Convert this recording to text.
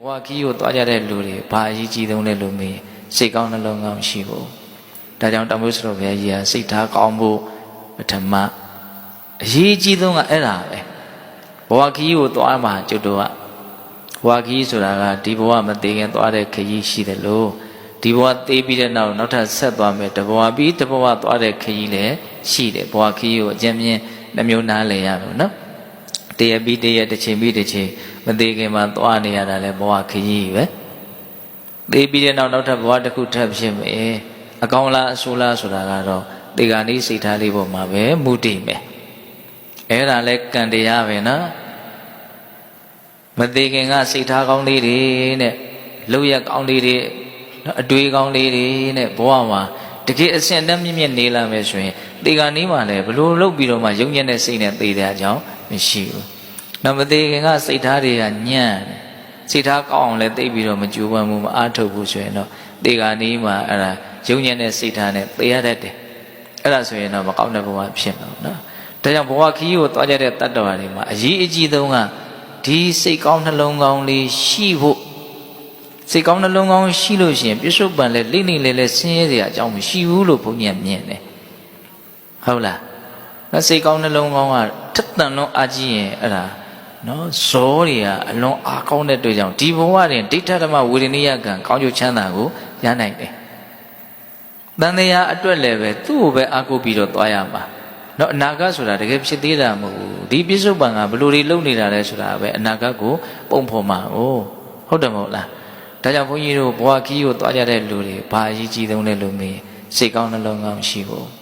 ဘဝခီးကိုသွားကြတဲ့လူတွေဘာအရေးကြီးဆုံးလဲလို့မေးစိတ်ကောင်းနှလုံးကောင်းရှိဖို့ဒါကြောင့်တမိုးစတော်ဘုရားကြီးကစိတ်ထားကောင်းဖို့ပထမအရေးကြီးဆုံးကအဲ့ဒါပဲဘဝခီးကိုသွားမှာကျွတ်တော့ဘဝခီးဆိုတာကဒီဘဝမသေးခင်သွားတဲ့ခရီးရှိတယ်လို့ဒီဘဝသေးပြီးတဲ့နောက်ထပ်ဆက်သွားမယ်တဘဝပြီးတဘဝသွားတဲ့ခရီးလည်းရှိတယ်ဘဝခီးကိုအကျဉ်းမြင့်နှမျိုးနားလည်ရမယ်နော်တရပြီးတရတစ်ချိန်ပြီးတစ်ချိန်မသေးခင်မှာသွားနေရတာလဲဘဝခရီးပဲသေပြီးတဲ့နောက်ထပ်ဘဝတစ်ခုထပ်ဖြစ်မယ်အကောင်းလားအဆိုးလားဆိုတာကတော့ဒီကနေ့စိတ်ထားလေးပေါ်မှာပဲမူတည်မယ်အဲ့ဒါလဲကံတရားပဲနော်မသေးခင်ကစိတ်ထားကောင်းလေးတွေနဲ့လုပ်ရကောင်းလေးတွေအတွေးကောင်းလေးတွေနဲ့ဘဝမှာတကယ်အစင်တက်မြင့်မြင့်နေလာမယ်ဆိုရင်ဒီကနေ့မှလည်းဘလို့လုပ်ပြီးတော့မှယုံညံ့တဲ့စိတ်နဲ့သေတဲ့အကြောင်းမရှိဘူး။နောက်မသေးခင်ကစိတ်ထားတွေကညံ့စိတ်ထားကောင်းအောင်လည်းသိပြီးတော့မကြိုးပမ်းမှုမအားထုတ်ဘူးဆိုရင်တော့ဒီကနေ့မှအဲ့ဒါယုံညံ့တဲ့စိတ်ထားနဲ့သေရတတ်တယ်။အဲ့ဒါဆိုရင်တော့မကောင်းတဲ့ဘဝဖြစ်မှာနော်။ဒါကြောင့်ဘဝခီးကိုသွားကြတဲ့တတ္တဝါတွေမှာအရေးအကြီးဆုံးကဒီစိတ်ကောင်းနှလုံးကောင်းလေးရှိဖို့စိတ်ကောင်းနှလုံးကောင်းရှိလို့ရှိရင်ပြစ္ဆုတ်ပံလဲလိမ့်နေလဲဆင်းရဲစရာအကြောင်းမရှိဘူးလို့ဘုန်းကြီးကမြင်တယ်ဟုတ်လားနော်စိတ်ကောင်းနှလုံးကောင်းကထက်သန်လုံးအားကြီးရင်အဲ့ဒါနော်ဇောတွေကအလွန်အားကောင်းတဲ့တွေ့ကြောင့်ဒီဘဝတွင်ဒိဋ္ဌဓမ္မဝေဒနိယကံကောင်းကျိုးချမ်းသာကိုရနိုင်တယ်တန်တရားအတွက်လည်းပဲသူ့ကိုပဲအားကိုးပြီးတော့သွားရမှာနော်အနာဂတ်ဆိုတာတကယ်ဖြစ်သေးတာမဟုတ်ဘူးဒီပြစ္ဆုတ်ပံကဘယ်လိုတွေလုပ်နေတာလဲဆိုတာပဲအနာဂတ်ကိုပုံဖော်မှာဟုတ်တယ်မဟုတ်လားဒါကြောင့်ဘုန်းကြီးတို့ဘဝခီးကိုသွားကြတဲ့လူတွေဘာအရေးကြီးဆုံးလဲလို့မေးစိတ်ကောင်းနှလုံးကောင်းရှိဖို့